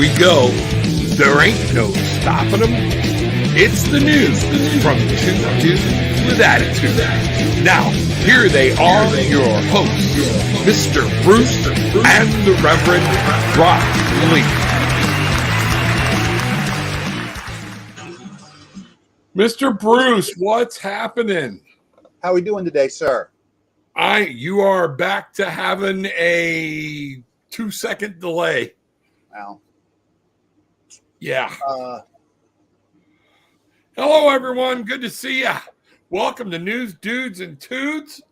we go. There ain't no stopping them. It's the news from two dudes with attitude. Now, here they are, your hosts, Mr. Bruce and the Reverend Brock Lee. Mr. Bruce, what's happening? How are we doing today, sir? You are back to having a 2-second delay. Wow. Yeah. Hello, everyone. Good to see ya. Welcome to News, Dudes and Tudes.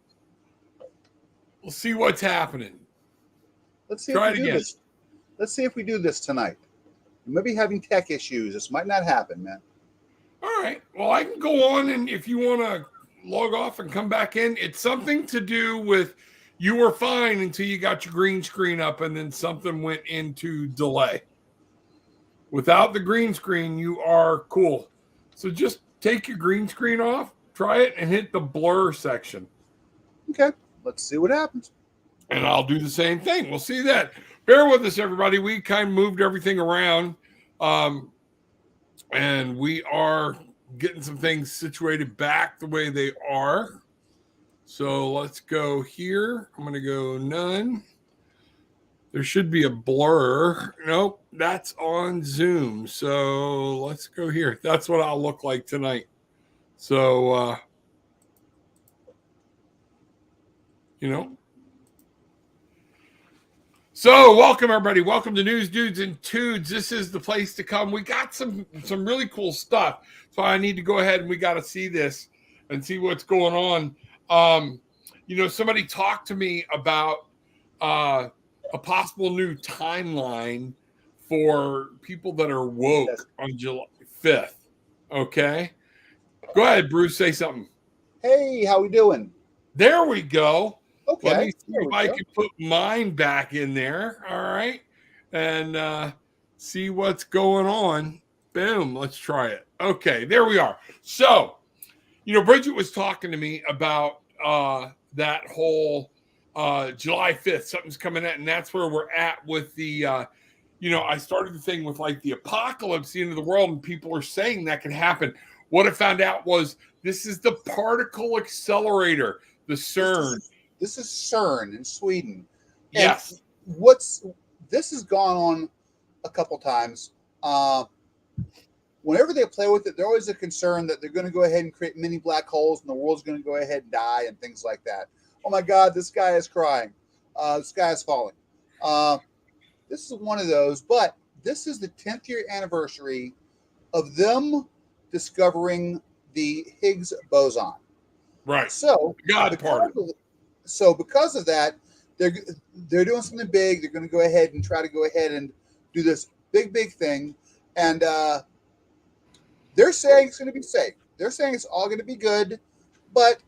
We'll see what's happening. Let's see Try if we it do again. this. Let's see if we do this tonight. We may be having tech issues. This might not happen, man. All right. Well, I can go on, and if you want to log off and come back in, it's something to do with you were fine until you got your green screen up, and then something went into delay. Without the green screen, you are cool. So just take your green screen off, try it, and hit the blur section. Okay. Let's see what happens. And I'll do the same thing. We'll see that. Bear with us, everybody. We kind of moved everything around. And we are getting some things situated back the way they are. So let's go here. I'm going to go none. There should be a blur. Nope, that's on Zoom. So let's go here. That's what I'll look like tonight. So, So welcome, everybody. Welcome to News, Dudes and Tudes. This is the place to come. We got some really cool stuff. So I need to go ahead and we got to see this and see what's going on. Somebody talked to me about a possible new timeline for people that are woke on July 5th. Okay. Go ahead, Bruce. Say something. Hey, how we doing? There we go. Okay. Let me see if I can put mine back in there. All right. And see what's going on. Boom. Let's try it. Okay. There we are. So, Bridget was talking to me about that whole July 5th. Something's coming out, and that's where we're at with the, I started the thing with like the apocalypse, the end of the world, and people are saying that could happen. What I found out was this is the particle accelerator, the Cern. This is Cern in Sweden. Yes. This has gone on a couple times. Whenever they play with it, they're always a concern that they're going to go ahead and create mini black holes and the world's going to go ahead and die and things like that. Oh my God, this guy is crying. The sky is falling. This is one of those, but this is the 10th year anniversary of them discovering the Higgs boson. Right. So, because of that, they're doing something big. They're going to go ahead and try to go ahead and do this big thing. And they're saying it's going to be safe. They're saying it's all going to be good. But,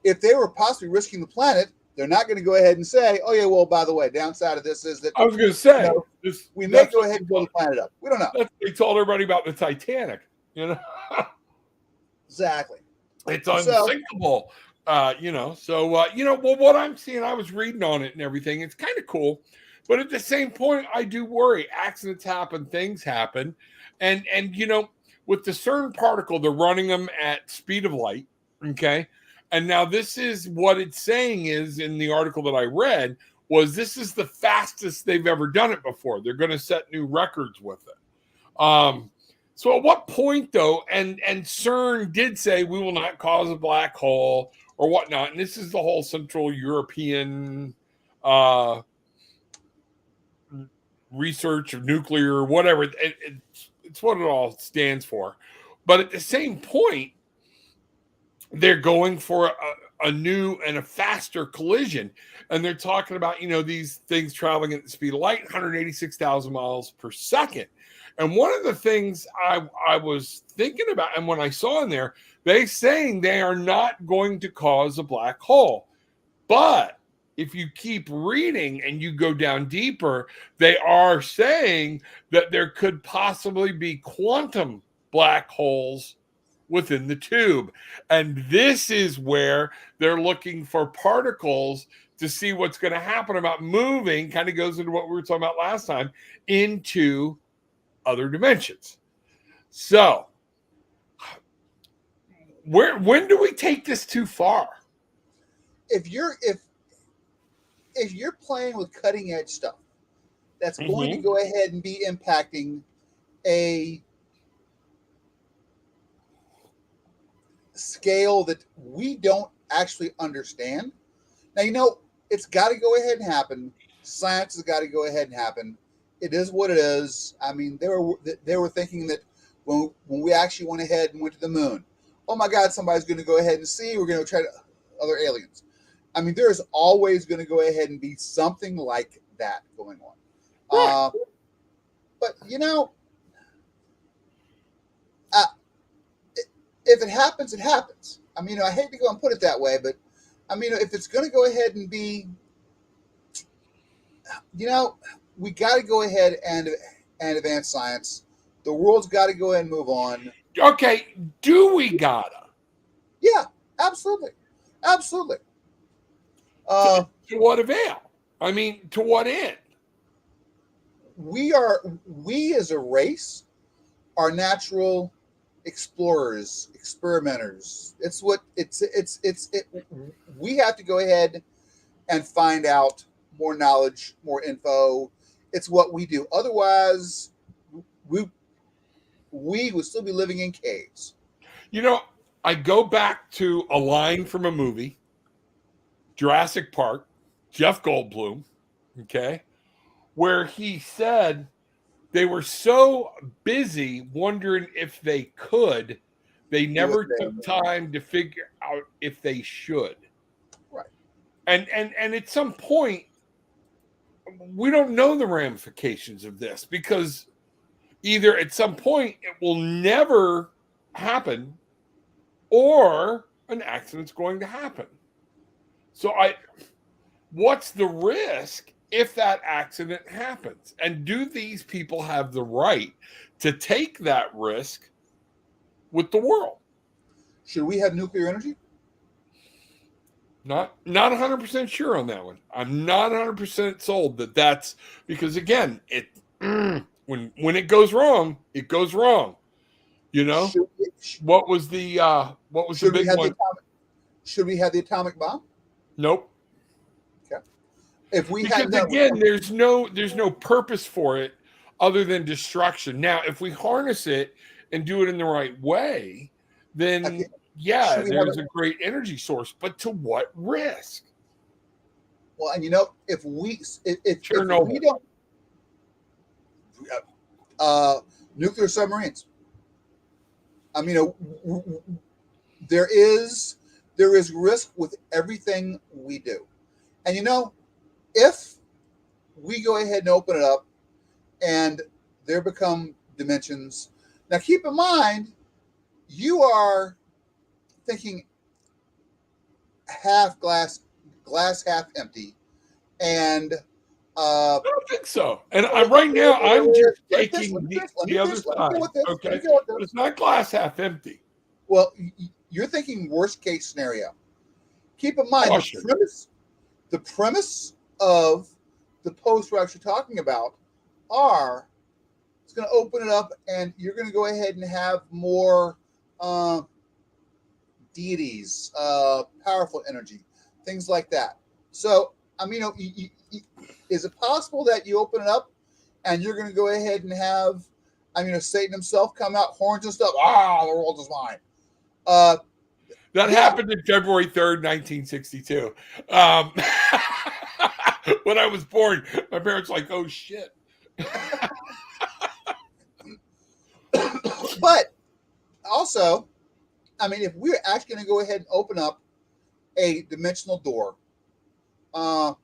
if they were possibly risking the planet, they're not going to go ahead and say, oh, yeah, well, by the way, downside of this is that I was going to say, we may go ahead and blow the planet up. We don't know. They told everybody about the Titanic, Exactly. It's unsinkable, So, what I'm seeing, I was reading on it and everything. It's kind of cool. But at the same point, I do worry. Accidents happen, things happen. And with the Cern particle, they're running them at speed of light, okay? And now this is what it's saying is in the article that I read was this is the fastest they've ever done it before. They're going to set new records with it. So at what point, though, and CERN did say we will not cause a black hole or whatnot, and this is the whole Central European research of nuclear, whatever. It's what it all stands for. But at the same point, they're going for a new and a faster collision. And they're talking about, these things traveling at the speed of light, 186,000 miles per second. And one of the things I was thinking about, and when I saw in there, they saying they are not going to cause a black hole. But if you keep reading and you go down deeper, they are saying that there could possibly be quantum black holes within the tube. And this is where they're looking for particles to see what's going to happen about moving, kind of goes into what we were talking about last time, into other dimensions. So, when do we take this too far? If you're playing with cutting edge stuff, that's going to go ahead and be impacting a scale that we don't actually understand. Now, it's got to go ahead and happen. Science has got to go ahead and happen. It is what it is. I mean, they were thinking that when we actually went ahead and went to the moon, oh my God, somebody's going to go ahead and see. We're going to try to other aliens. I mean, there is always going to go ahead and be something like that going on. Right. But if it happens, it happens. I mean, I hate to go and put it that way, but I mean, if it's going to go ahead and be, we got to go ahead and advance science. The world's got to go ahead and move on. Okay, do we gotta? Yeah, absolutely. Absolutely. To what avail? I mean, to what end? We as a race are natural explorers, experimenters. We have to go ahead and find out more knowledge, more info. It's what we do. Otherwise, we would still be living in caves. I go back to a line from a movie, Jurassic Park, Jeff Goldblum, okay, where he said they were so busy wondering if they could, they never took time to figure out if they should. Right. And at some point, we don't know the ramifications of this, because either at some point it will never happen, or an accident's going to happen. So what's the risk if that accident happens? And do these people have the right to take that risk with the world? Should we have nuclear energy? Not 100% sure on that one. I'm not 100% sold that's because, again, when it goes wrong, it goes wrong. What was the big one? Should we have the atomic bomb? Nope. Okay. If we because again, there's no purpose for it other than destruction. Now, if we harness it and do it in the right way, then there's a great energy source. But to what risk? Well, and if we don't, nuclear submarines. I mean, there is risk with everything we do. And if we go ahead and open it up and there become dimensions, now keep in mind, you are thinking half glass half empty. And I don't think so. And right now, I'm just taking the other side. Okay, but it's not glass half empty. Well, you're thinking worst case scenario. Keep in mind the premise of the post we're actually talking about it's going to open it up, and you're going to go ahead and have more deities, powerful energy, things like that. So, I mean, is it possible that you open it up and you're going to go ahead and have, Satan himself come out, horns and stuff? The world is mine. That happened on February 3rd, 1962. When I was born, my parents were like, oh, shit. But also, if we're actually going to go ahead and open up a dimensional door, how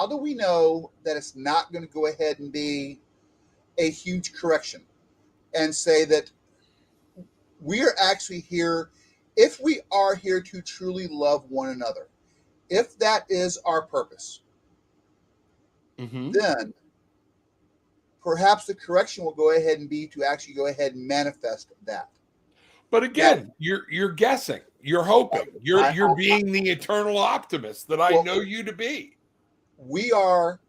do we know that it's not going to go ahead and be a huge correction and say that we're actually here, if we are here to truly love one another, if that is our purpose, then perhaps the correction will go ahead and be to actually go ahead and manifest that. But Now, again, you're guessing, you're hoping, you're being the eternal optimist that I know you to be. We are,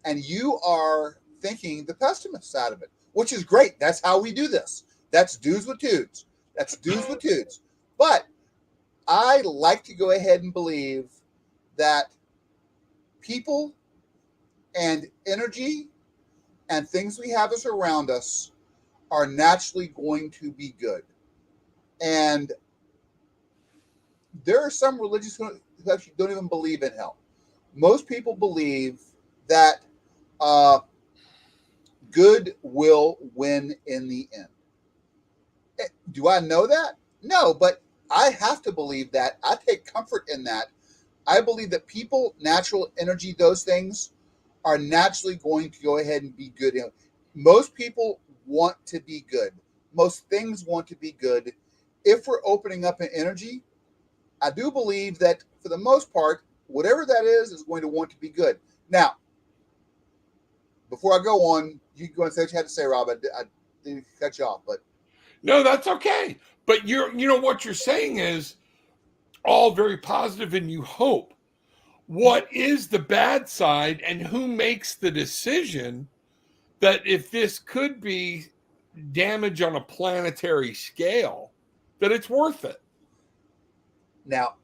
and you are thinking the pessimist side of it, which is great. That's how we do this. That's Dudes with Tudes. That's Dudes with Tudes. But I like to go ahead and believe that people and energy and things we have as around us are naturally going to be good. And there are some religions who actually don't even believe in hell. Most people believe that good will win in the end. Do I know that? No, but I have to believe that. I take comfort in that. I believe that people, natural energy, those things are naturally going to go ahead and be good. Most people want to be good. Most things want to be good. If we're opening up an energy, I do believe that for the most part, whatever that is going to want to be good. Now, before I go on, you can go and say what you had to say, Rob. I didn't cut you off, but no, that's okay. But what you're saying is all very positive, and you hope. What is the bad side, and who makes the decision that if this could be damage on a planetary scale, that it's worth it? Now,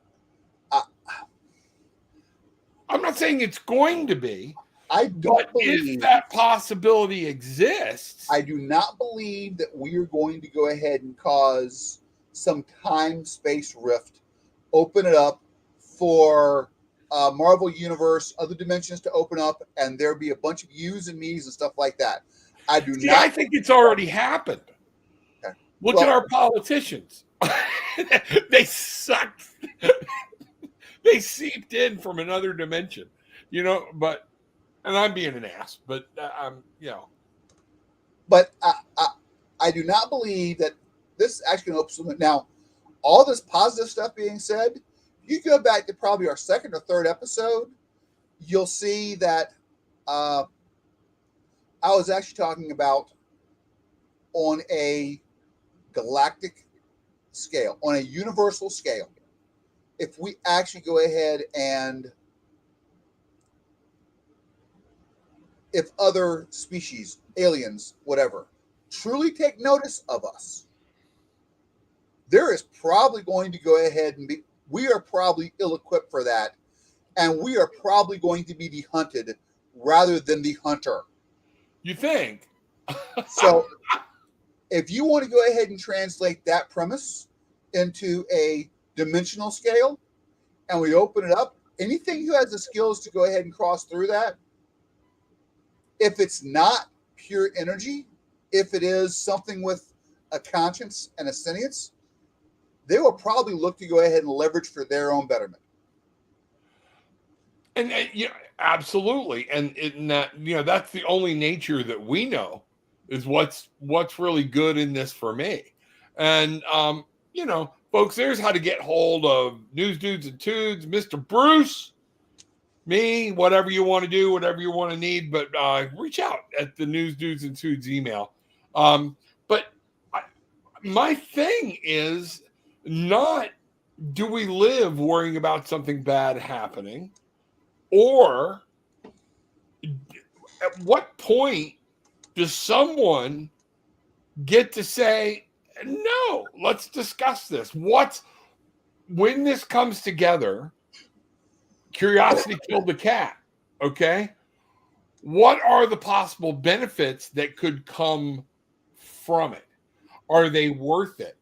I'm not saying it's going to be. I don't believe if that possibility exists. I do not believe that we are going to go ahead and cause some time-space rift, open it up for Marvel Universe, other dimensions to open up, and there be a bunch of yous and me's and stuff like that. I think it's already happened. Okay. Look at our politicians. They sucked. They seeped in from another dimension, but, and I'm being an ass, but But I do not believe that this is actually going to open something. Now, all this positive stuff being said, you go back to probably our second or third episode, you'll see that I was actually talking about on a galactic scale, on a universal scale. If we actually go ahead and if other species, aliens, whatever, truly take notice of us, there is probably going to go ahead and we are probably ill-equipped for that, and we are probably going to be the hunted rather than the hunter. You think? So if you want to go ahead and translate that premise into a dimensional scale, and we open it up, anything who has the skills to go ahead and cross through that, if it's not pure energy, if it is something with a conscience and a sentience, they will probably look to go ahead and leverage for their own betterment. And absolutely. And that's the only nature that we know is what's really good in this for me. And, folks, there's how to get hold of News Dudes and Tudes, Mr. Bruce, me, whatever you want to do, whatever you want to need, but reach out at the News Dudes and Tudes email. But my thing is not, do we live worrying about something bad happening, or at what point does someone get to say, no, let's discuss this? When this comes together, curiosity killed the cat. Okay. What are the possible benefits that could come from it? Are they worth it?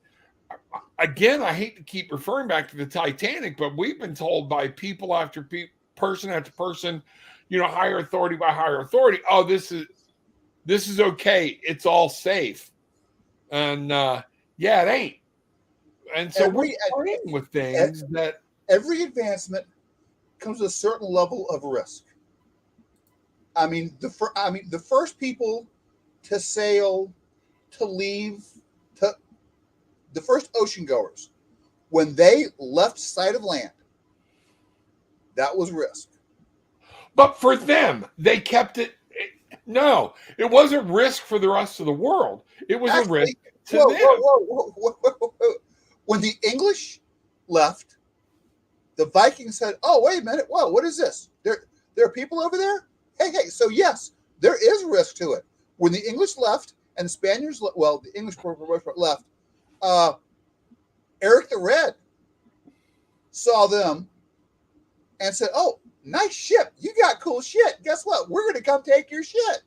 Again, I hate to keep referring back to the Titanic, but we've been told by people after person after person, higher authority by higher authority, oh, this is okay. It's all safe. And it ain't. And so we're playing with things that every advancement comes with a certain level of risk. I mean, the first people to sail, to leave, the first ocean goers, when they left sight of land, that was risk. But for them, they kept it. No, it wasn't risk for the rest of the world. It was a risk to whoa, them. whoa. When the English left, the Vikings said, "Oh, wait a minute. Whoa, what is this? There are people over there? Hey. So yes, there is risk to it." When the English left and the Spaniards, the English left, Eric the Red saw them and said, "Oh, nice ship. You got cool shit. Guess what? We're going to come take your shit."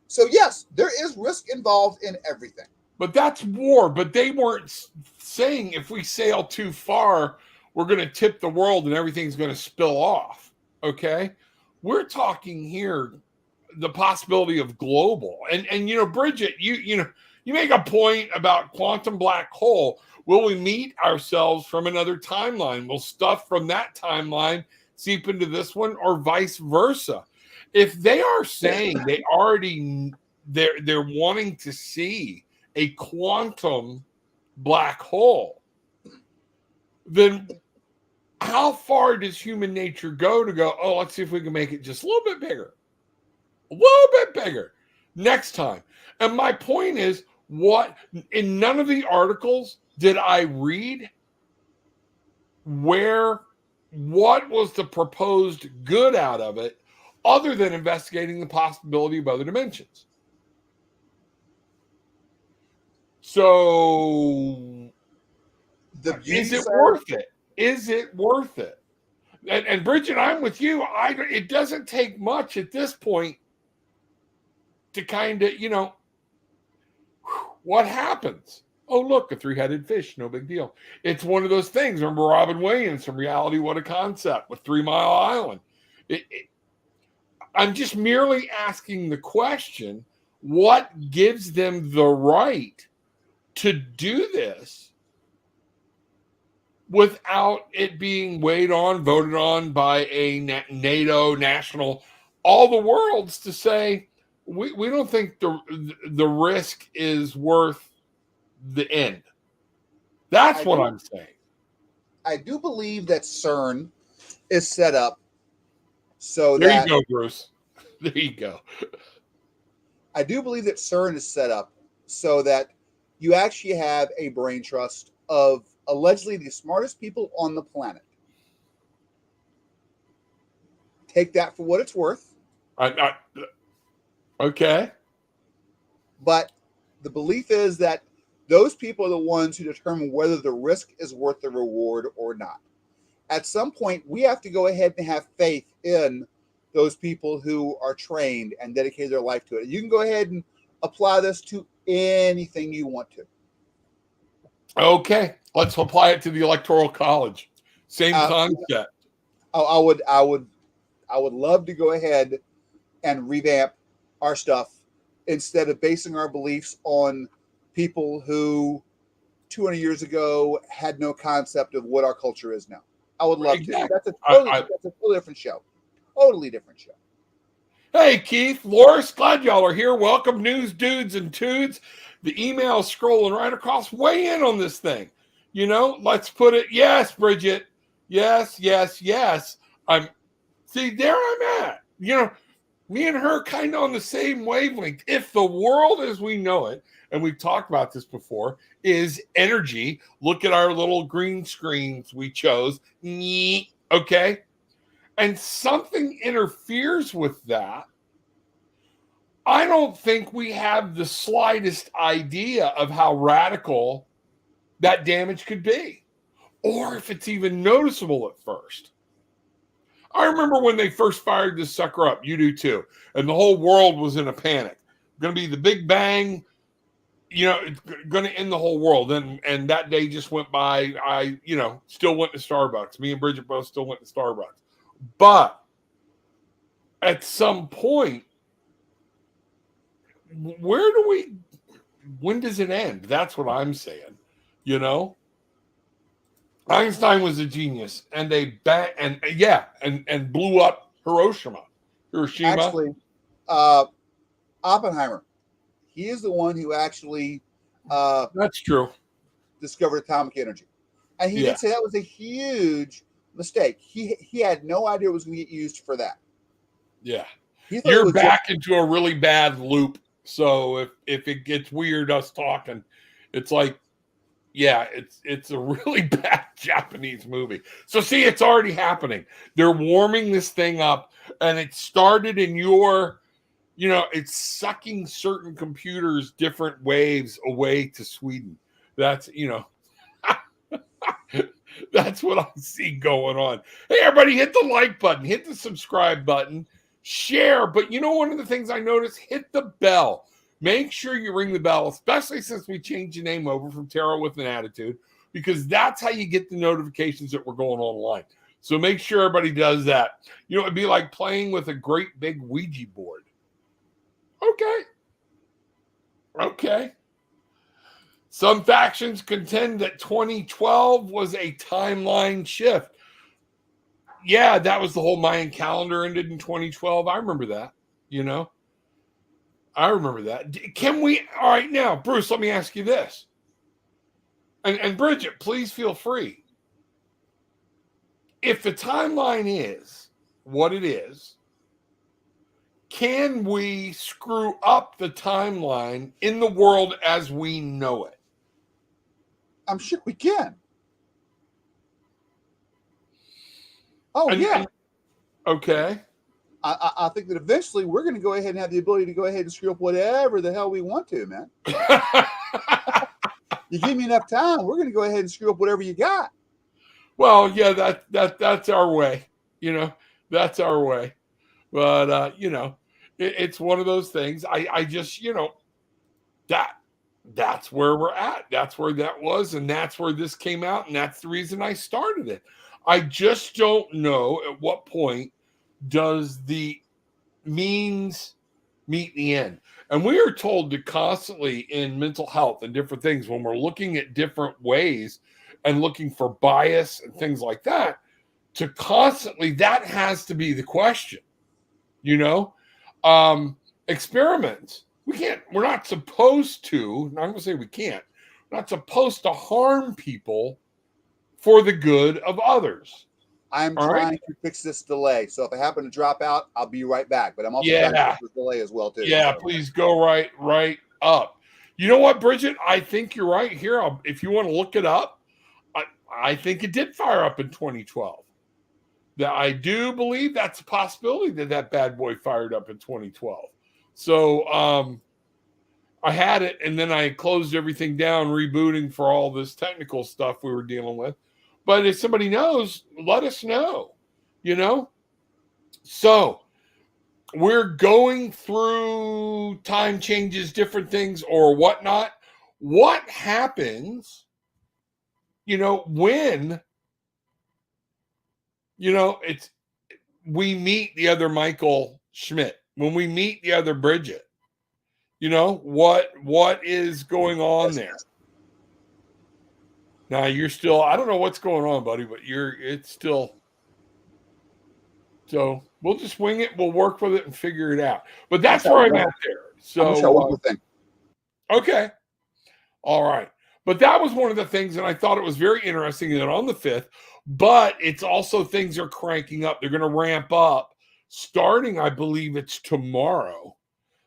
So yes, there is risk involved in everything. But that's war. But they weren't saying if we sail too far, we're going to tip the world and everything's going to spill off. Okay? We're talking here the possibility of global. And you know, Bridget, you make a point about quantum black hole. Will we meet ourselves from another timeline? Will stuff from that timeline seep into this one, or vice versa? If they are saying they're wanting to see a quantum black hole, then how far does human nature go to go, oh, let's see if we can make it just a little bit bigger? A little bit bigger next time. And my point is, what in none of the articles did I read what was the proposed good out of it other than investigating the possibility of other dimensions. So is it worth it? Is it worth it? And Bridget, I'm with you. It doesn't take much at this point to kind of, what happens? Oh, look, a three-headed fish, no big deal. It's one of those things. Remember Robin Williams from Reality, What a Concept with 3 Mile Island. I'm just merely asking the question, what gives them the right to do this without it being voted on by a NATO national, all the worlds to say, we don't think the risk is worth the end. That's what I'm saying. I do believe that Cern is set up so there that... you go, Bruce. There you go. I do believe that Cern is set up so that you actually have a brain trust of allegedly the smartest people on the planet. Take that for what it's worth. Okay. But the belief is that those people are the ones who determine whether the risk is worth the reward or not. At some point, we have to go ahead and have faith in those people who are trained and dedicate their life to it. You can go ahead and apply this to anything you want to. Okay, let's apply it to the Electoral College. Same concept. I would love to go ahead and revamp our stuff instead of basing our beliefs on people who 200 years ago had no concept of what our culture is now. I would love to. That's a totally different show. Totally different show. Hey, Keith, Loris, glad y'all are here. Welcome, News Dudes and Tudes. The email is scrolling right across. Weigh in on this thing. Let's put it. Yes, Bridget. Yes. There I'm at. Me and her kind of on the same wavelength. If the world as we know it, and we've talked about this before, is energy, look at our little green screens we chose. Okay? And something interferes with that, I don't think we have the slightest idea of how radical that damage could be, or if it's even noticeable at first. I remember when they first fired this sucker up, you do too, and the whole world was in a panic. Going to be the Big Bang, it's going to end the whole world. And that day just went by. I, still went to Starbucks. Me and Bridget both still went to Starbucks. But at some point, when does it end? That's what I'm saying. Einstein was a genius, and they and blew up Hiroshima. Actually, Oppenheimer, he is the one who actually that's true, discovered atomic energy, and he did say that was a huge mistake. He had no idea it was going to get used for that. Yeah, you're back into a really bad loop So if it gets weird, us talking, it's like, yeah, it's a really bad Japanese movie. So see, it's already happening. They're warming this thing up, and it started in your, it's sucking certain computers different waves away to Sweden. That's that's what I see going on. Hey, everybody, hit the like button, hit the subscribe button, share. But one of the things I noticed, hit the bell. Make sure you ring the bell, especially since we changed the name over from Tarot with an Attitude, because that's how you get the notifications that we're going online. So make sure everybody does that. It'd be like playing with a great big Ouija board. Okay. Some factions contend that 2012 was a timeline shift. Yeah, that was the whole Mayan calendar ended in 2012. I remember that, I remember that. All right, now, Bruce, let me ask you this. And Bridget, please feel free. If the timeline is what it is, can we screw up the timeline in the world as we know it? I'm sure we can. Okay. I think that eventually we're going to go ahead and have the ability to go ahead and screw up whatever the hell we want to, man. You give me enough time, we're going to go ahead and screw up whatever you got. Well, yeah, that's our way. That's our way. But it's one of those things. I just that's where we're at. That's where that was, and that's where this came out, and that's the reason I started it. I just don't know at what point does the means meet the end. And we are told to constantly, in mental health and different things, when we're looking at different ways and looking for bias and things like that, to constantly, that has to be the question. Experiments. We're not supposed to, I'm going to say we can't, we're not supposed to harm people for the good of others. I'm trying to fix this delay. So if I happen to drop out, I'll be right back. But I'm also trying to fix this delay as well, too. Yeah, so. Please go right up. You know what, Bridget? I think you're right here. If you want to look it up, I think it did fire up in 2012. That I do believe that's a possibility that bad boy fired up in 2012. So I had it, and then I closed everything down, rebooting for all this technical stuff we were dealing with. But if somebody knows, let us know, So we're going through time changes, different things or whatnot. What happens, when, we meet the other Michael Schmidt, when we meet the other Bridget, what is going on there? Now you're still, I don't know what's going on, buddy, but it's still, so we'll just wing it. We'll work with it and figure it out. But that's where I'm at there. So, okay. All right. But that was one of the things, and I thought it was very interesting that on the 5th, but it's also things are cranking up. They're going to ramp up starting, I believe it's tomorrow.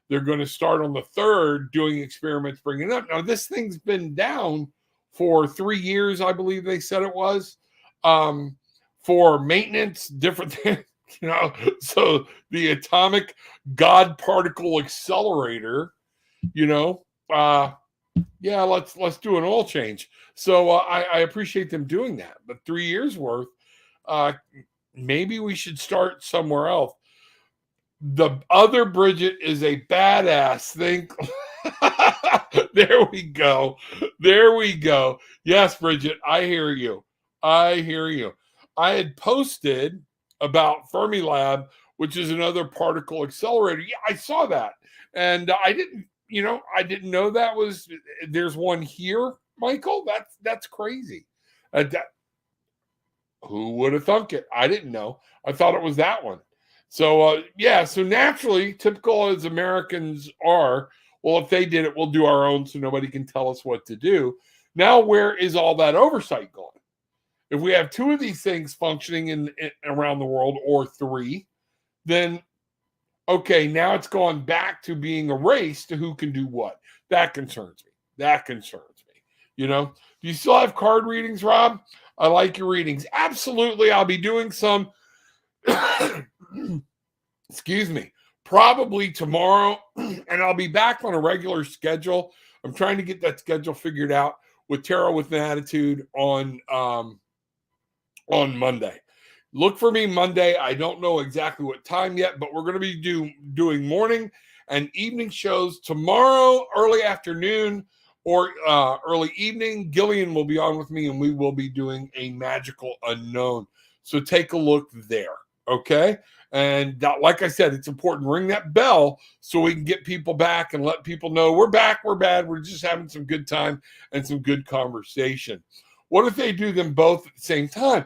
They're going to start on the 3rd doing experiments, bringing it up. Now, this thing's been down for 3 years, I believe they said it was, for maintenance, different things, so the atomic God particle accelerator, yeah, let's do an oil change. So I appreciate them doing that, but 3 years worth, maybe we should start somewhere else. The other Bridget is a badass thing. There we go. Yes, Bridget, I hear you. I had posted about Fermilab, which is another particle accelerator. Yeah, I saw that. And I didn't know that was, there's one here, Michael. That's crazy. Who would have thunk it? I didn't know. I thought it was that one. So, so naturally, typical as Americans are, well, if they did it, we'll do our own so nobody can tell us what to do. Now, where is all that oversight going? If we have 2 of these things functioning in around the world, or 3, then Okay, now it's gone back to being a race to who can do what. That concerns me. That concerns me. You know, do you still have card readings, Rob? I like your readings. Absolutely. I'll be doing some, excuse me, probably tomorrow, and I'll be back on a regular schedule. I'm trying to get that schedule figured out with Tarot with an Attitude on Monday. Look for me Monday. I don't know exactly what time yet, but we're going to be doing morning and evening shows tomorrow, early afternoon or early evening. Gillian will be on with me, and we will be doing a magical unknown. So take a look there, okay? And like I said, it's important. Ring that bell so we can get people back and let people know we're back, we're bad, we're just having some good time and some good conversation. What if they do them both at the same time?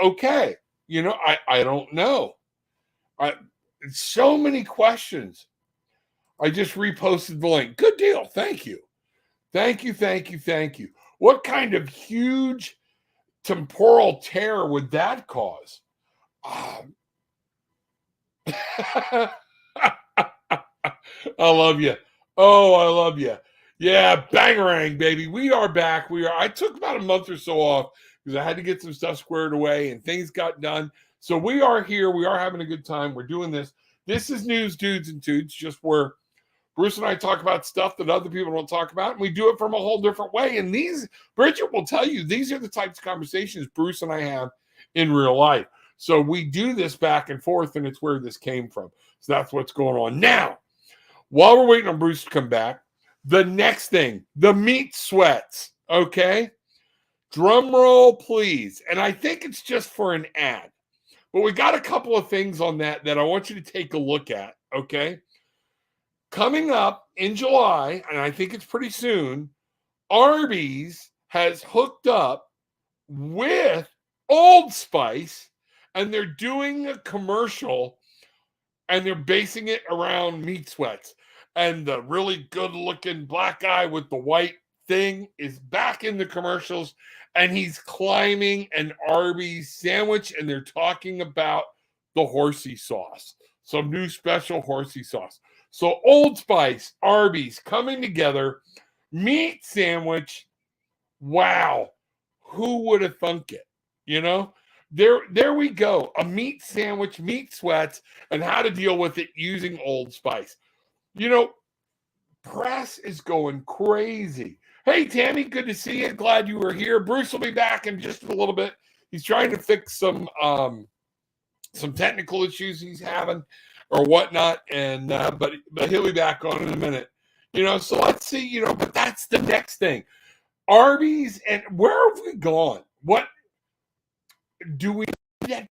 Okay, I don't know. So many questions. I just reposted the link. Good deal. Thank you. Thank you. Thank you. Thank you. What kind of huge temporal tear would that cause? I love you. Oh, I love you. Yeah, bangarang, baby. We are back. I took about a month or so off because I had to get some stuff squared away and things got done. So we are here. We are having a good time. We're doing this. This is News, Dudes and Tudes, just where Bruce and I talk about stuff that other people don't talk about, and we do it from a whole different way. And Bridget will tell you, these are the types of conversations Bruce and I have in real life. So we do this back and forth, and it's where this came from. So that's what's going on. Now, while we're waiting on Bruce to come back, the next thing, the meat sweats, okay? Drum roll, please. And I think it's just for an ad. But we got a couple of things on that I want you to take a look at, okay? Coming up in July, and I think it's pretty soon, Arby's has hooked up with Old Spice, and they're doing a commercial, and they're basing it around meat sweats. And the really good-looking black guy with the white thing is back in the commercials, and he's climbing an Arby's sandwich, and they're talking about the horsey sauce. Some new special horsey sauce. So Old Spice, Arby's coming together, meat sandwich. Wow. Who would have thunk it? There we go. A meat sandwich, meat sweats, and how to deal with it using Old Spice. Press is going crazy. Hey, Tammy, good to see you. Glad you were here. Bruce will be back in just a little bit. He's trying to fix some technical issues he's having or whatnot, and but he'll be back on in a minute. So let's see. But that's the next thing. Arby's, and where have we gone? What do we need?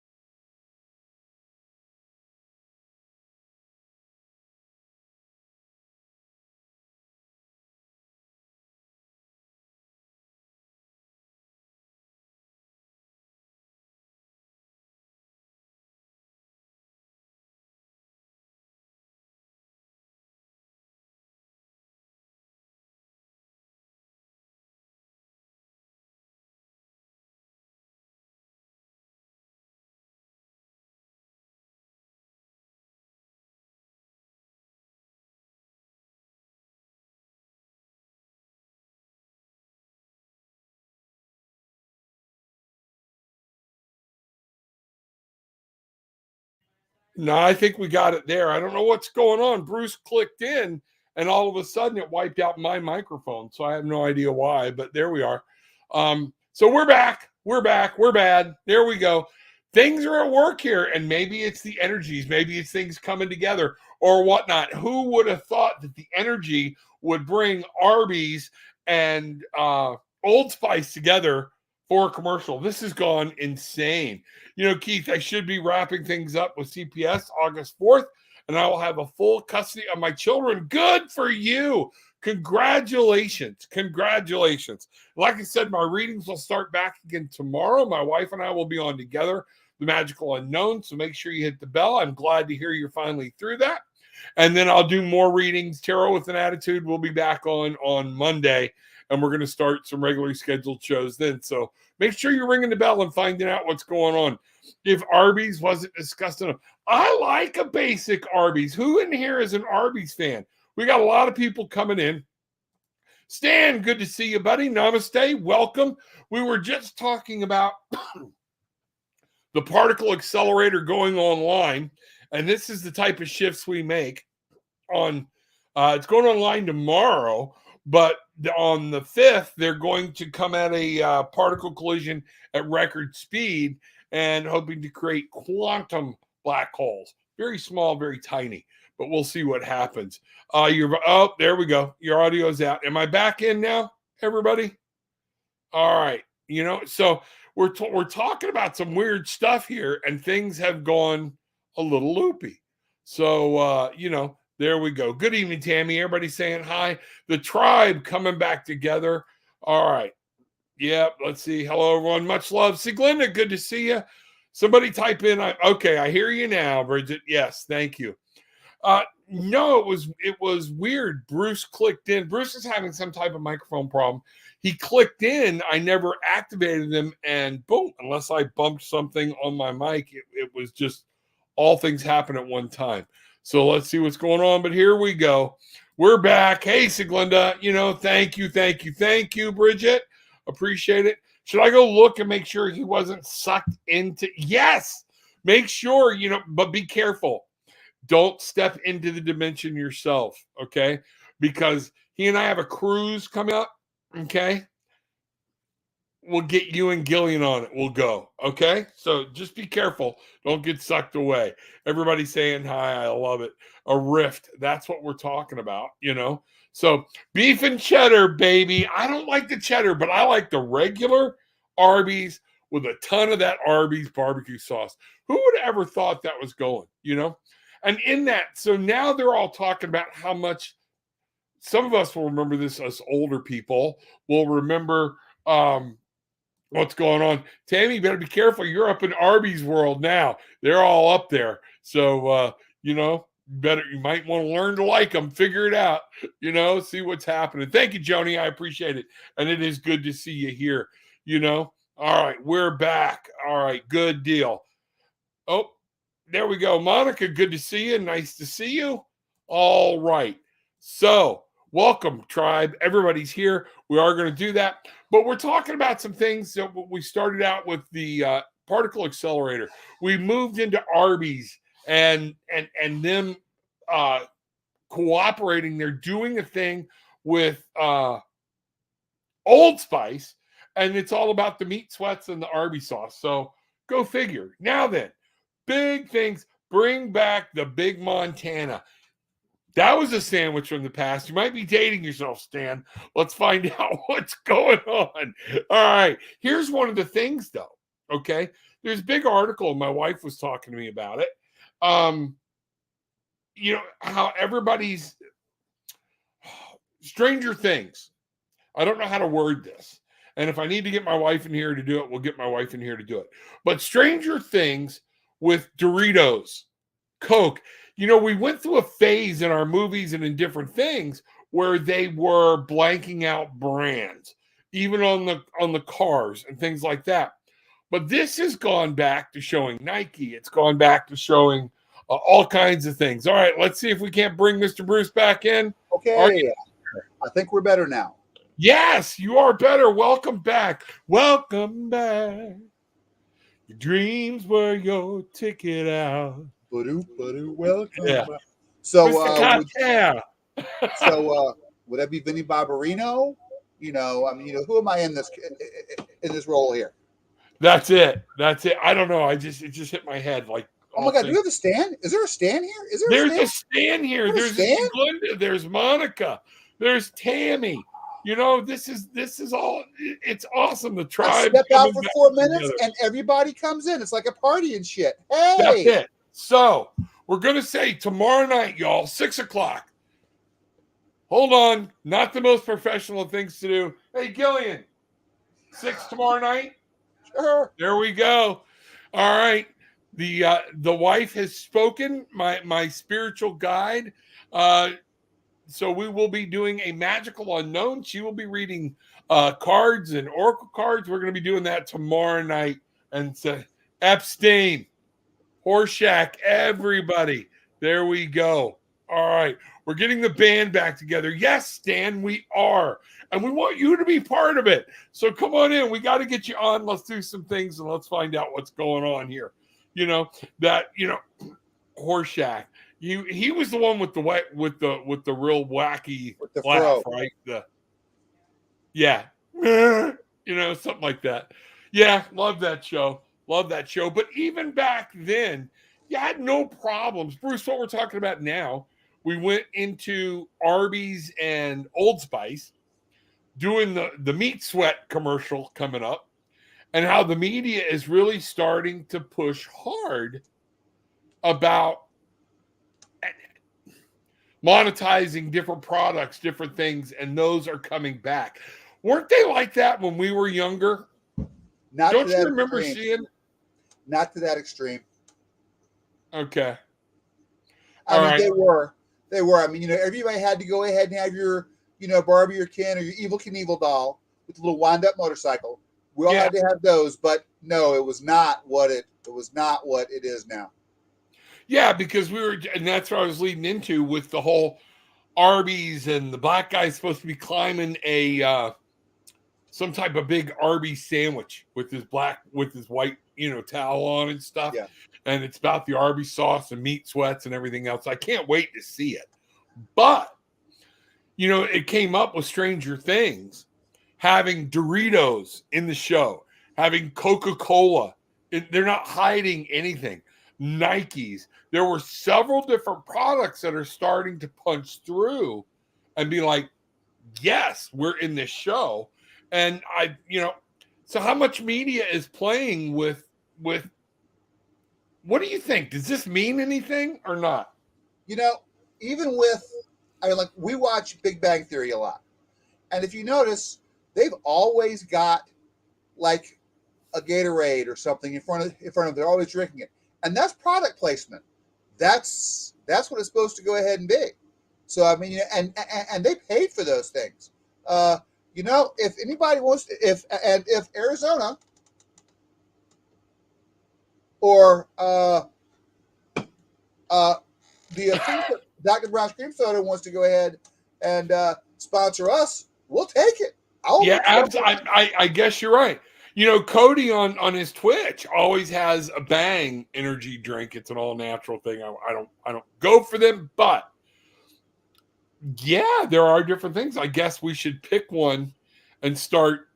No, I think we got it there. I don't know what's going on. Bruce clicked in, and all of a sudden it wiped out my microphone. So I have no idea why, but there we are. So we're back. We're back. We're bad. There we go. Things are at work here, and maybe it's the energies. Maybe it's things coming together or whatnot. Who would have thought that the energy would bring Arby's and Old Spice together for a commercial? This has gone insane. Keith, I should be wrapping things up with CPS August 4th, and I will have a full custody of my children. Good for you. Congratulations. Congratulations. Like I said, my readings will start back again tomorrow. My wife and I will be on together, the magical unknown. So make sure you hit the bell. I'm glad to hear you're finally through that. And then I'll do more readings. Tarot with an Attitude will be back on Monday, and we're going to start some regularly scheduled shows then. So make sure you're ringing the bell and finding out what's going on. If Arby's wasn't discussed enough, I like a basic Arby's. Who in here is an Arby's fan? We got a lot of people coming in. Stan, good to see you, buddy. Namaste. Welcome. We were just talking about the particle accelerator going online, and this is the type of shifts we make on it's going online tomorrow, but on the 5th they're going to come at a particle collision at record speed and hoping to create quantum black holes. Very small, very tiny, but we'll see what happens. There we go. Your audio's out. Am I back in now, everybody? All right. So we're talking about some weird stuff here, and things have gone a little loopy. So, there we go. Good evening, Tammy. Everybody saying hi. The tribe coming back together. All right. Yep. Let's see. Hello, everyone. Much love. Siglenda, good to see you. Somebody type in. Okay, I hear you now, Bridget. Yes, thank you. No, it was weird. Bruce clicked in. Bruce is having some type of microphone problem. He clicked in. I never activated him, and boom, unless I bumped something on my mic, it was just all things happen at one time. So let's see what's going on. But here we go. We're back. Hey, Siglenda, thank you, Bridget. Appreciate it. Should I go look and make sure he wasn't sucked into? Yes. Make sure, but be careful. Don't step into the dimension yourself, okay? Because he and I have a cruise coming up, okay? We'll get you and Gillian on it. We'll go, okay? So just be careful. Don't get sucked away. Everybody saying hi. I love it. A rift. That's what we're talking about, So beef and cheddar, baby. I don't like the cheddar, but I like the regular Arby's with a ton of that Arby's barbecue sauce. Who would have ever thought that was going, And in that, so now they're all talking about how much, some of us will remember this, us older people will remember what's going on. Tammy, you better be careful. You're up in Arby's world now. They're all up there. So, you might want to learn to like them, figure it out, see what's happening. Thank you, Joni. I appreciate it. And it is good to see you here, All right, we're back. All right, good deal. Oh, there we go. Monica, good to see you. Nice to see you. All right. So, welcome, tribe. Everybody's here. We are going to do that. But we're talking about some things that we started out with the particle accelerator. We moved into Arby's and them cooperating. They're doing a thing with Old Spice, and it's all about the meat sweats and the Arby sauce. So, go figure. Now then, big things. Bring back the Big Montana. That was a sandwich from the past. You might be dating yourself, Stan. Let's find out what's going on. All right. Here's one of the things, though. Okay. There's a big article. My wife was talking to me about it. How everybody's Stranger Things. I don't know how to word this. And if I need to get my wife in here to do it, we'll get my wife in here to do it. But Stranger Things with Doritos, Coke. We went through a phase in our movies and in different things where they were blanking out brands, even on the cars and things like that. But this has gone back to showing Nike. It's gone back to showing all kinds of things. All right, let's see if we can't bring Mr. Bruce back in. Okay. I think we're better now. Yes, you are better. Welcome back. Welcome back. Your dreams were your ticket out. Welcome. Yeah. So, would that be Vinnie Barbarino? Who am I in this role here? That's it. I don't know. It just hit my head like. Oh my God! Do we have a stand? Is there a stand here? There's a stand here. There's Glenda. There's Monica. There's Tammy. This is all. It's awesome. The tribe. Step out for 4 minutes, and everybody comes in. It's like a party and shit. Hey, that's it. So we're gonna say tomorrow night, y'all, 6:00. Hold on, not the most professional things to do. Hey, Gillian, 6 tomorrow night. Sure. There we go. All right. The wife has spoken, my spiritual guide. So we will be doing a magical unknown. She will be reading cards and oracle cards. We're going to be doing that tomorrow night. And so abstain, Horseshack, everybody. There we go. All right. We're getting the band back together. Yes, Stan, we are. And we want you to be part of it. So come on in. We got to get you on. Let's do some things and let's find out what's going on here. Horseshack. He was the one with the real wacky with the laugh, fro. right? Something like that. Yeah, love that show. Love that show. But even back then, you had no problems. Bruce, what we're talking about now, we went into Arby's and Old Spice, doing the meat sweat commercial coming up, and how the media is really starting to push hard about monetizing different products, different things, and those are coming back. Weren't they like that when we were younger? Don't you remember seeing? Not to that extreme. Okay. I mean, they were. I mean, everybody had to go ahead and have your, Barbie or Ken or your Evil Knievel doll with the little wind-up motorcycle. We all had to have those, but no, it was not what it is now. Yeah, because and that's what I was leading into with the whole Arby's, and the black guy's supposed to be climbing some type of big Arby's sandwich with his white, towel on and stuff. Yeah. And it's about the Arby's sauce and meat sweats and everything else. I can't wait to see it. But, it came up with Stranger Things, having Doritos in the show, having Coca-Cola. They're not hiding anything. Nikes. There were several different products that are starting to punch through and be like, yes, we're in this show. And so how much media is playing with what do you think? Does this mean anything or not? Even with, we watch Big Bang Theory a lot. And if you notice, they've always got like a Gatorade or something in front of them. They're always drinking it. And that's product placement. That's what it's supposed to go ahead and be. So, I mean, and they paid for those things. If anybody wants to, if Arizona or the Dr. Brown's Cream Soda wants to go ahead and sponsor us, we'll take it. I guess you're right. Cody on his Twitch always has a Bang energy drink. It's an all natural thing. I don't go for them, but yeah, there are different things. I guess we should pick one and start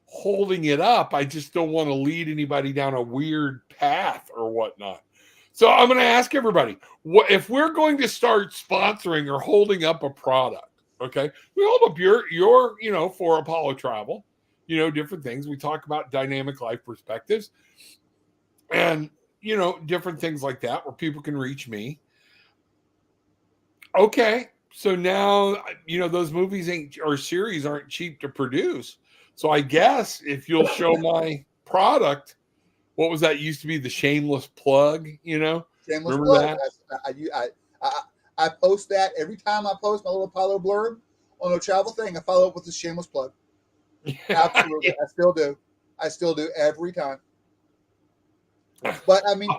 holding it up. I just don't want to lead anybody down a weird path or whatnot. So I'm going to ask everybody, if we're going to start sponsoring or holding up a product, okay? We hold up your for Apollo Travel, different things. We talk about dynamic life perspectives and, different things like that where people can reach me. Okay. So now, those movies or series aren't cheap to produce. So I guess if you'll show my product, what was that? Used to be the shameless plug, Shameless Remember plug. that? I post that every time I post my little Apollo blurb on a travel thing. I follow up with the shameless plug. Absolutely. Yeah. I still do every time. But I mean,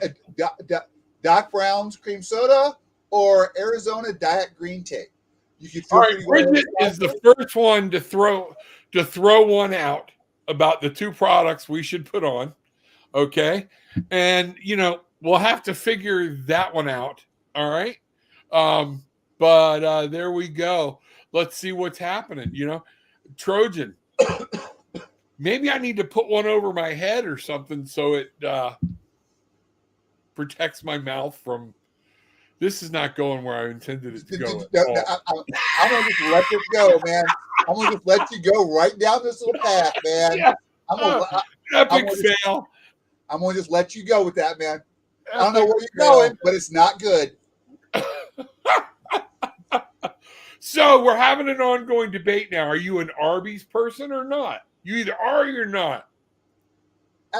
Doc Brown's cream soda or Arizona Diet Green Tea. You can all right, Bridget is the first one to throw one out about the two products we should put on. Okay. And we'll have to figure that one out. All right. But there we go. Let's see what's happening. Trojan. Maybe I need to put one over my head or something so it protects my mouth from. This is not going where I intended it to go. I'm gonna just let this go, man. I'm gonna just let you go right down this little path, man. Yeah. Epic fail. I'm gonna just let you go with that, man. I don't know where you're going, but it's not good. So we're having an ongoing debate now. Are you an Arby's person or not? You either are or you're not.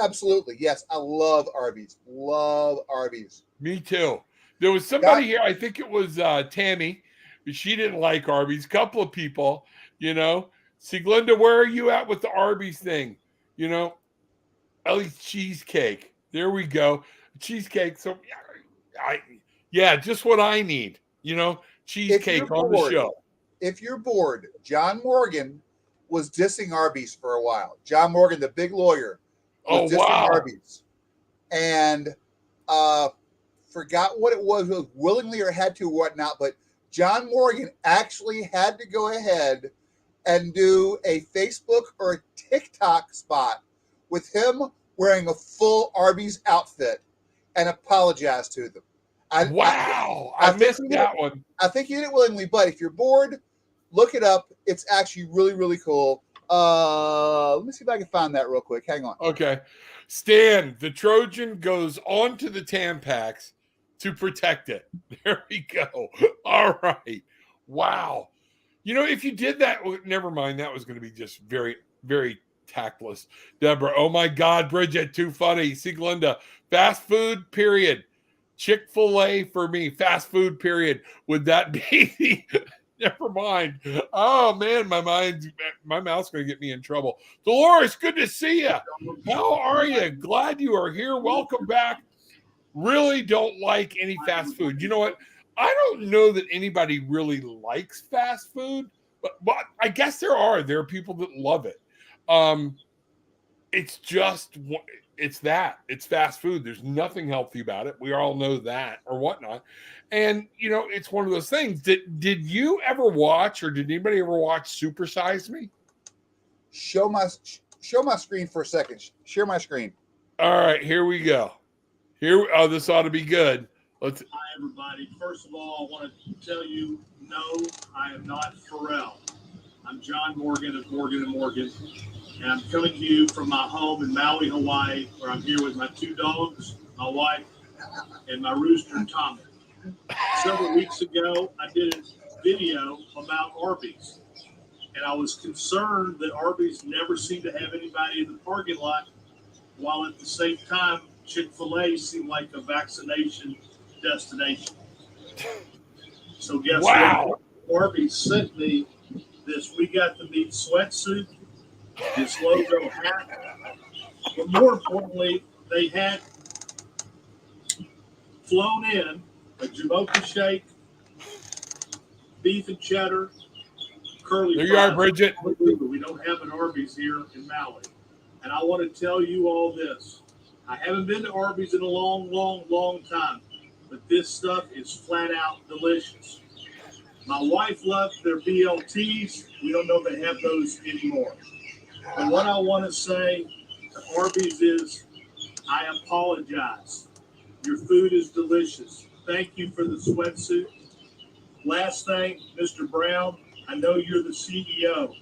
Absolutely. Yes. I love Arby's. Love Arby's. Me too. There was somebody here, I think it was Tammy, but she didn't like Arby's. A couple of people, you know. See, Glenda, where are you at with the Arby's thing? You know, at least cheesecake. There we go. Cheesecake. So, yeah, just what I need. You know, cheesecake on the show. If you're bored, John Morgan was dissing Arby's for a while. John Morgan, the big lawyer, was dissing Arby's. And forgot what it was willingly or had to or whatnot, but John Morgan actually had to go ahead and do a Facebook or a TikTok spot with him wearing a full Arby's outfit and apologize to them. I missed that one. I think he did it willingly, but if you're bored, look it up. It's actually really, really cool. Let me see if I can find that real quick. Hang on. Okay. Stan, the Trojan goes onto the Tampax to protect it. There we go. All right. Wow. You know, if you did that, never mind. That was going to be just very, very tactless. Deborah, oh my God, Bridget, too funny. See, Glenda, fast food, period. Chick-fil-A for me, fast food, period. Would that be the... Never mind. Oh, man, my mouth's going to get me in trouble. Dolores, good to see you. How are you? Glad you are here. Welcome back. Really don't like any fast food. You know what? I don't know that anybody really likes fast food, but I guess there are people that love it. It's just, it's fast food. There's nothing healthy about it. We all know that or whatnot. And, you know, it's one of those things. Did you ever watch, or did anybody ever watch Super Size Me? Show my screen for a second. Share my screen. All right, here we go. This ought to be good. Hi, everybody. First of all, I want to tell you, no, I am not Pharrell. I'm John Morgan of Morgan & Morgan, and I'm coming to you from my home in Maui, Hawaii, where I'm here with my 2 dogs, my wife, and my rooster, Tommy. Several weeks ago, I did a video about Arby's, and I was concerned that Arby's never seemed to have anybody in the parking lot, while at the same time, Chick-fil-A seemed like a vaccination destination. So guess what? Arby's sent me this We Got the Meat sweatsuit, this logo hat, but more importantly, they had flown in a Jamocha shake, beef and cheddar, curly fries. There you are, Bridget. We don't have an Arby's here in Maui. And I want to tell you all this. I haven't been to Arby's in a long, long, long time, but this stuff is flat out delicious. My wife loved their BLTs. We don't know if they have those anymore. But what I want to say to Arby's is, I apologize. Your food is delicious. Thank you for the sweatsuit. Last thing, Mr. Brown, I know you're the CEO.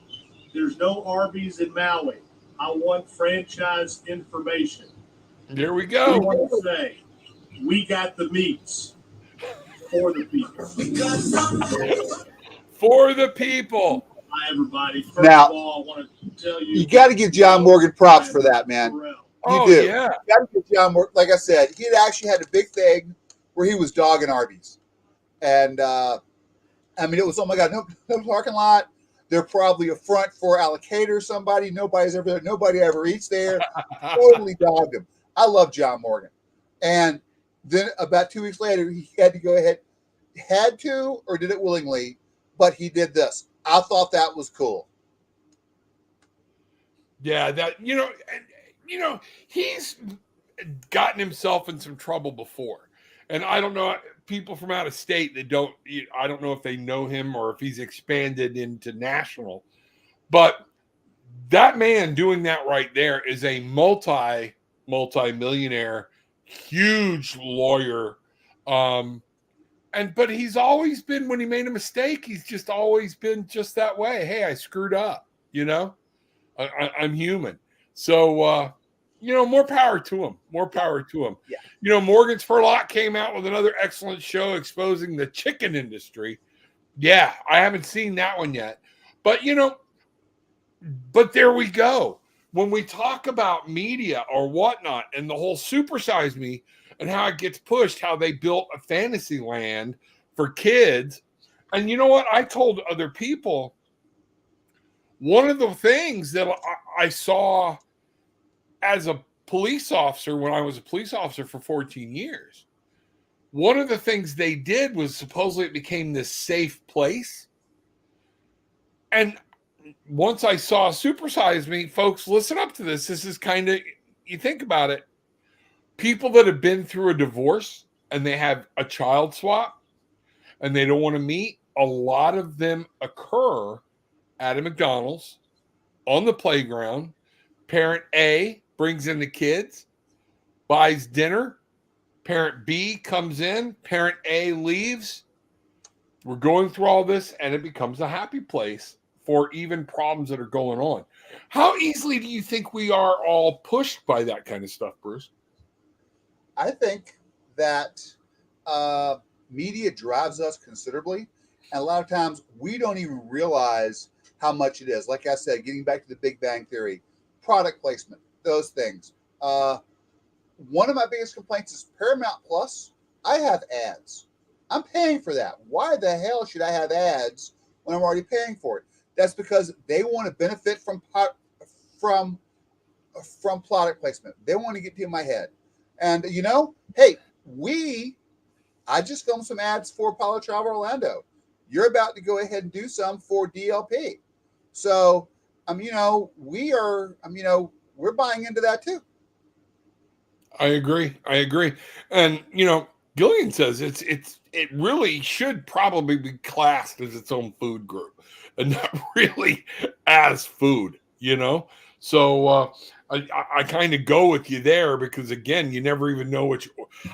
There's no Arby's in Maui. I want franchise information. There we go. I want to say, we got the meats for the people. For the people. Hi, everybody. First of all, I want to tell you. You got to give John Morgan props for that, man. You do. Yeah. You got to give John Morgan. Like I said, he had actually had a big thing where he was dogging Arby's. And, I mean, it was, oh my God, no parking lot. They're probably a front for allocator somebody. Nobody ever eats there. Totally dogged him. I love John Morgan. And then about 2 weeks later, he had to go ahead, had to, or did it willingly, but he did this. I thought that was cool. Yeah, he's gotten himself in some trouble before. And I don't know, people from out of state that I don't know if they know him or if he's expanded into national. But that man doing that right there is a multi-millionaire, huge lawyer. But he's always been, when he made a mistake, he's just always been just that way. Hey, I screwed up, I'm human. So, more power to him. More power to him. Yeah. Morgan Spurlock came out with another excellent show exposing the chicken industry. Yeah, I haven't seen that one yet. But, but there we go. when we talk about media or whatnot and the whole supersize me and how it gets pushed, how they built a fantasy land for kids. And you know what? I told other people, one of the things that I saw as a police officer when I was a police officer for 14 years, one of the things they did was supposedly it became this safe place. And once I saw Supersize Me, folks, listen up to this. This is kind of, you think about it, people that have been through a divorce and they have a child swap and they don't want to meet, a lot of them occur at a McDonald's on the playground. Parent A brings in the kids, buys dinner. Parent B comes in, parent A leaves. We're going through all this and it becomes a happy place for even problems that are going on. How easily do you think we are all pushed by that kind of stuff, Bruce? I think that media drives us considerably. And a lot of times we don't even realize how much it is. Like I said, getting back to the Big Bang Theory, product placement, those things. One of my biggest complaints is Paramount Plus. I have ads. I'm paying for that. Why the hell should I have ads when I'm already paying for it? That's because they want to benefit from product placement. They want to get to my head. And you know, hey, I just filmed some ads for Apollo Travel Orlando. You're about to go ahead and do some for DLP. So, we're buying into that too. I agree. And Gillian says it really should probably be classed as its own food group and not really as food, So I kind of go with you there because again, you never even know what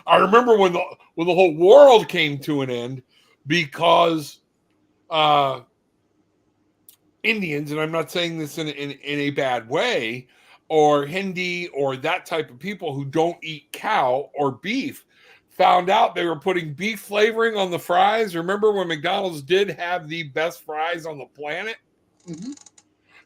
I remember when the whole world came to an end because Indians, and I'm not saying this in a bad way, or Hindi or that type of people who don't eat cow or beef found out they were putting beef flavoring on the fries. Remember when McDonald's did have the best fries on the planet? Mm-hmm.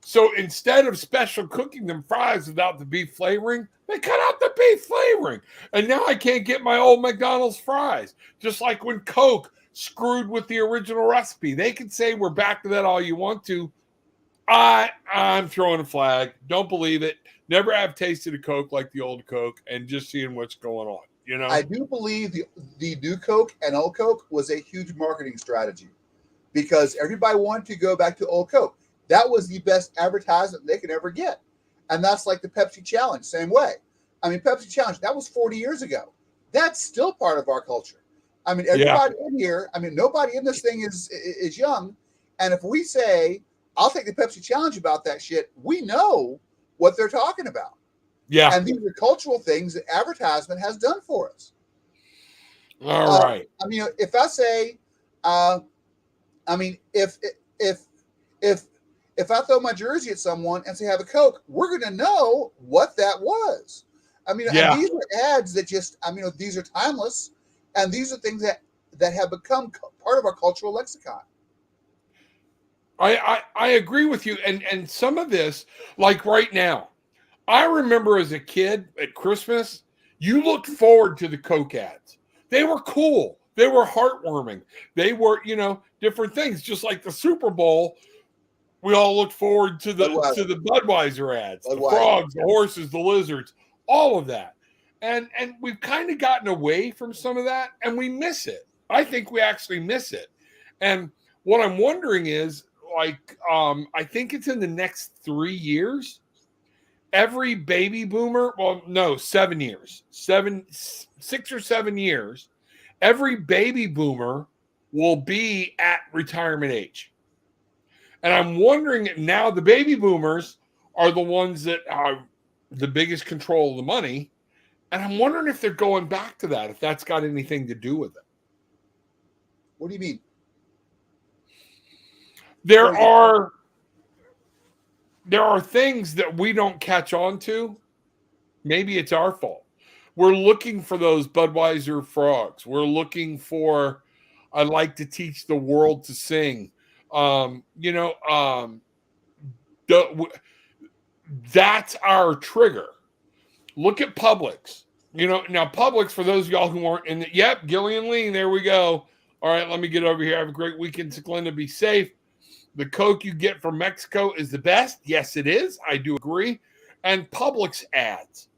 So instead of special cooking them fries without the beef flavoring, they cut out the beef flavoring. And now I can't get my old McDonald's fries. Just like when Coke screwed with the original recipe. They can say we're back to that all you want to. I'm throwing a flag. Don't believe it. Never have tasted a Coke like the old Coke and just seeing what's going on. I do believe the new Coke and old Coke was a huge marketing strategy because everybody wanted to go back to old Coke. That was the best advertisement they could ever get. And that's like the Pepsi Challenge, same way. Pepsi Challenge, that was 40 years ago. That's still part of our culture. Everybody in here, nobody in this thing is young. And if we say, I'll take the Pepsi Challenge about that shit, we know what they're talking about. Yeah. And these are cultural things that advertisement has done for us. All right. If I say, if I throw my jersey at someone and say have a Coke, we're going to know what that was. And these are ads that just, these are timeless, and these are things that have become part of our cultural lexicon. I agree with you. And some of this, like right now, I remember as a kid at Christmas, you looked forward to the Coke ads. They were cool. They were heartwarming. They were, different things. Just like the Super Bowl, we all looked forward to the Budweiser ads, the frogs, the horses, the lizards, all of that. And we've kind of gotten away from some of that, and we miss it. I think we actually miss it. And what I'm wondering is, I think it's in the next 3 years, every baby boomer, 7 years, 6 or 7 years, every baby boomer will be at retirement age. And I'm wondering now the baby boomers are the ones that are the biggest control of the money. And I'm wondering if they're going back to that, if that's got anything to do with it. What do you mean? There are things that we don't catch on to. Maybe it's our fault. We're looking for those Budweiser frogs. We're looking for, I like to teach the world to sing. that's our trigger. Look at Publix. Now Publix, for those of y'all who aren't in it, yep, Gillian Lee, there we go. All right, let me get over here. Have a great weekend, Glenda. Be safe. The Coke you get from Mexico is the best. Yes, it is. I do agree. And Publix ads.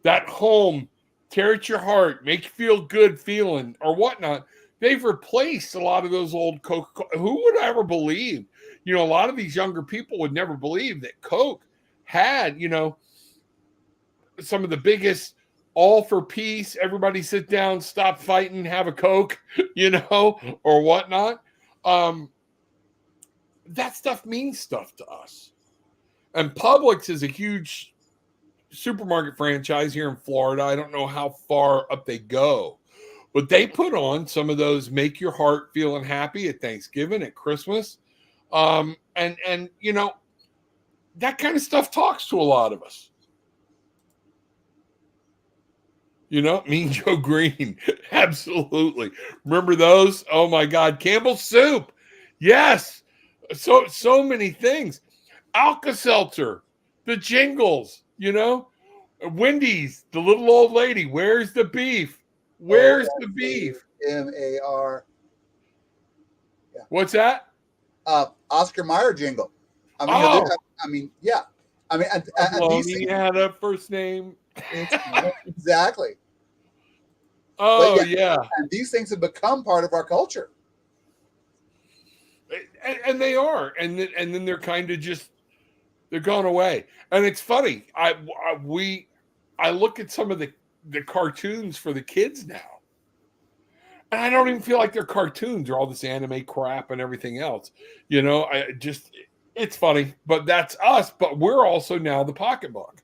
That home, tear at your heart, make you feel good feeling or whatnot. They've replaced a lot of those old Coke. Who would ever believe? A lot of these younger people would never believe that Coke had, some of the biggest all for peace. Everybody sit down, stop fighting, have a Coke, or whatnot. That stuff means stuff to us. And Publix is a huge supermarket franchise here in Florida. I don't know how far up they go, but they put on some of those make your heart feeling happy at Thanksgiving, at Christmas. And that kind of stuff talks to a lot of us. Mean Joe Green. Absolutely. Remember those? Oh my God. Campbell's soup. Yes. So many things. Alka-Seltzer, the jingles, Wendy's, the little old lady. Where's the beef? Where's the beef? MAR. Yeah. What's that? Oscar Mayer jingle. Yeah. And these things had a first name. Exactly. Oh, yeah. And these things have become part of our culture. And they are. And then they're kind of just, they're gone away. And it's funny. I look at some of the cartoons for the kids now. And I don't even feel like they're cartoons. They're all this anime crap and everything else. It's funny. But that's us. But we're also now the pocketbook.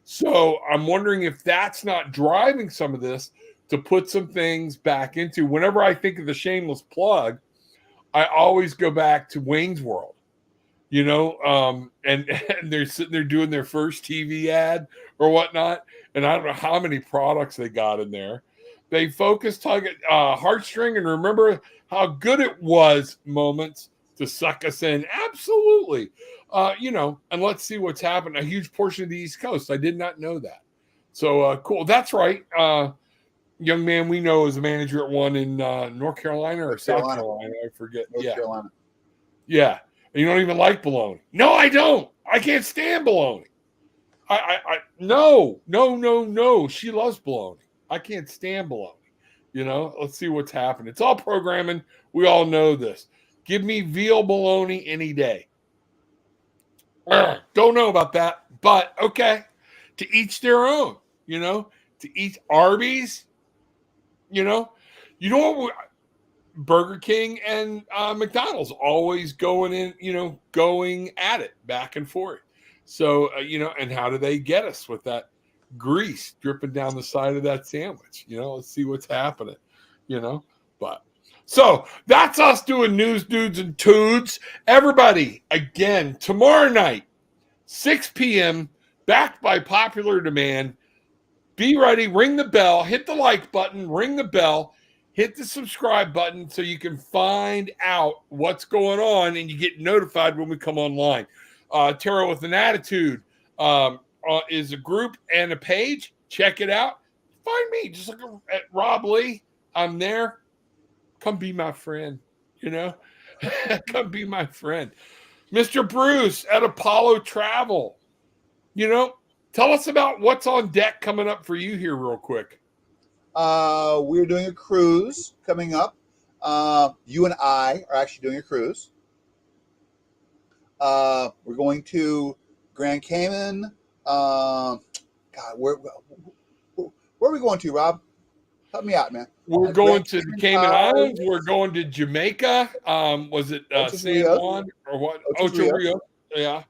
So I'm wondering if that's not driving some of this to put some things back into. Whenever I think of the shameless plug, I always go back to Wayne's World, and they're sitting there doing their first TV ad or whatnot. And I don't know how many products they got in there. They focused tug at heartstring and remember how good it was moments to suck us in. Absolutely. And let's see what's happened. A huge portion of the East Coast. I did not know that. So cool. That's right. Young man we know is a manager at one in North Carolina or South Carolina. I forget. North Carolina. Yeah. And you don't even like bologna. No, I don't. I can't stand bologna. No. She loves bologna. I can't stand bologna. Let's see what's happening. It's all programming. We all know this. Give me veal bologna any day. Don't know about that, but okay. To each their own, to each Arby's, Burger King and McDonald's always going at it back and forth. So, and how do they get us with that grease dripping down the side of that sandwich? Let's see what's happening, but so that's us doing News, Dudes, and Tudes. Everybody, again, tomorrow night, 6 p.m., backed by popular demand. Be ready, ring the bell, hit the like button, ring the bell, hit the subscribe button so you can find out what's going on and you get notified when we come online. Tarot with an Attitude is a group and a page. Check it out. Find me. Just look at Rob Lee. I'm there. Come be my friend, Come be my friend. Mr. Bruce at Apollo Travel. Tell us about what's on deck coming up for you here real quick. We're doing a cruise coming up. You and I are actually doing a cruise. We're going to Grand Cayman. Where are we going to, Rob? Help me out, man. We're going to the Cayman Islands. We're going to Jamaica. Was it San Juan or what? Ocho Rios. Yeah.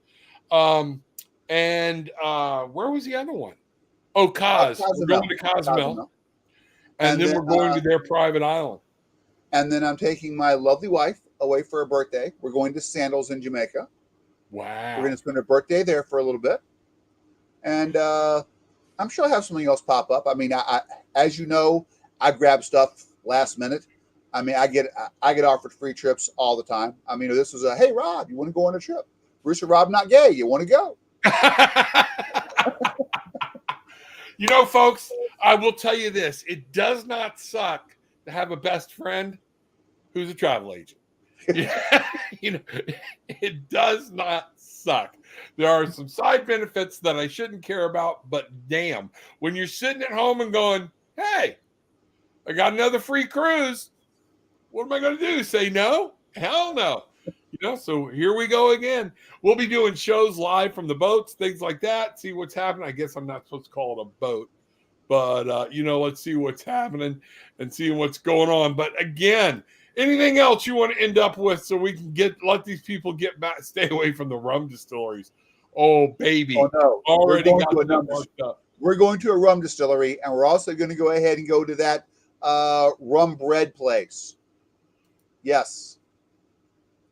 And where was the other one? Oh, Cozumel. We're going to Cozumel. And then we're going to their private island. And then I'm taking my lovely wife away for her birthday. We're going to Sandals in Jamaica. Wow. We're going to spend her birthday there for a little bit. And I'm sure I'll have something else pop up. I mean, I as you know, I grab stuff last minute. I mean, I get offered free trips all the time. I mean, this was hey, Rob, you want to go on a trip? Bruce and Rob not gay. You want to go? You know, folks, I will tell you this. It does not suck to have a best friend who's a travel agent. Yeah, you know, it does not suck. There are some side benefits that I shouldn't care about, but damn, when you're sitting at home and going, hey, I got another free cruise, what am I going to do? Say no? Hell no. You know, so here we go again. We'll be doing shows live from the boats, things like that, see what's happening. I guess I'm not supposed to call it a boat, but, you know, let's see what's happening and see what's going on. But again, anything else you want to end up with so we can let these people get back, stay away from the rum distilleries? Oh, baby. Oh, no. Already got them marked up. We're going to a rum distillery, and we're also going to go ahead and go to that rum bread place. Yes.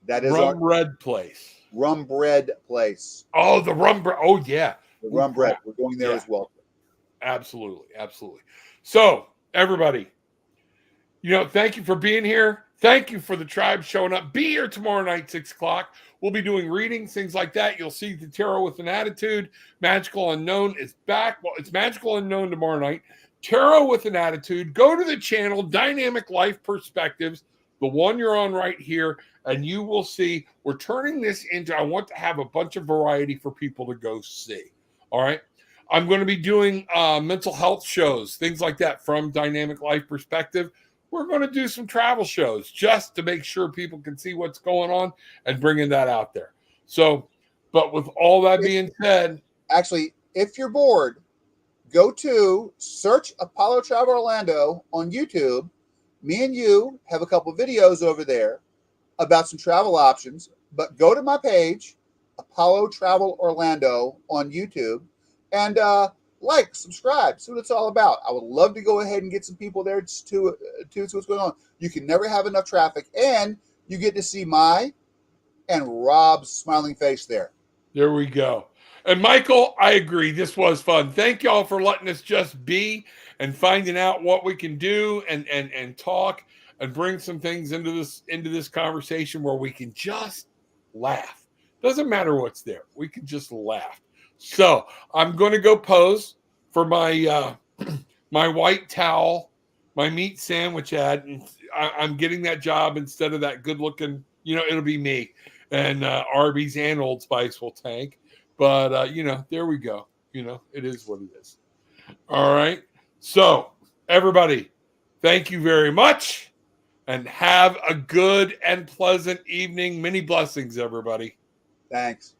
That is rum bread place. Rum bread place. Oh, the rum bread. Oh, yeah. The rum bread. We're going there as well. Absolutely. Absolutely. So, everybody, you know, thank you for being here. Thank you for the tribe showing up. Be here tomorrow night, 6 o'clock. We'll be doing readings, things like that. You'll see the Tarot with an Attitude. Magical Unknown is back. Well, it's Magical Unknown tomorrow night. Tarot with an Attitude. Go to the channel, Dynamic Life Perspectives, the one you're on right here, and you will see we're turning this into, I want to have a bunch of variety for people to go see. All right. I'm going to be doing mental health shows, things like that from Dynamic Life Perspective. We're going to do some travel shows just to make sure people can see what's going on and bringing that out there. So, but with all that being said. Actually, if you're bored, go to search Apollo Travel Orlando on YouTube. Me and you have a couple videos over there about some travel options, but go to my page, Apollo Travel Orlando on YouTube, and like, subscribe, see what it's all about. I would love to go ahead and get some people there to see what's going on. You can never have enough traffic, and you get to see my and Rob's smiling face there. There we go. And Michael, I agree. This was fun. Thank y'all for letting us just be and finding out what we can do and talk and bring some things into this conversation where we can just laugh. Doesn't matter what's there. We can just laugh. So I'm going to go pose for my my white towel, my meat sandwich ad. And I'm getting that job instead of that good looking, you know, it'll be me. And Arby's and Old Spice will tank. But, you know, there we go. You know, it is what it is. All right. So, everybody, thank you very much. And have a good and pleasant evening. Many blessings, everybody. Thanks.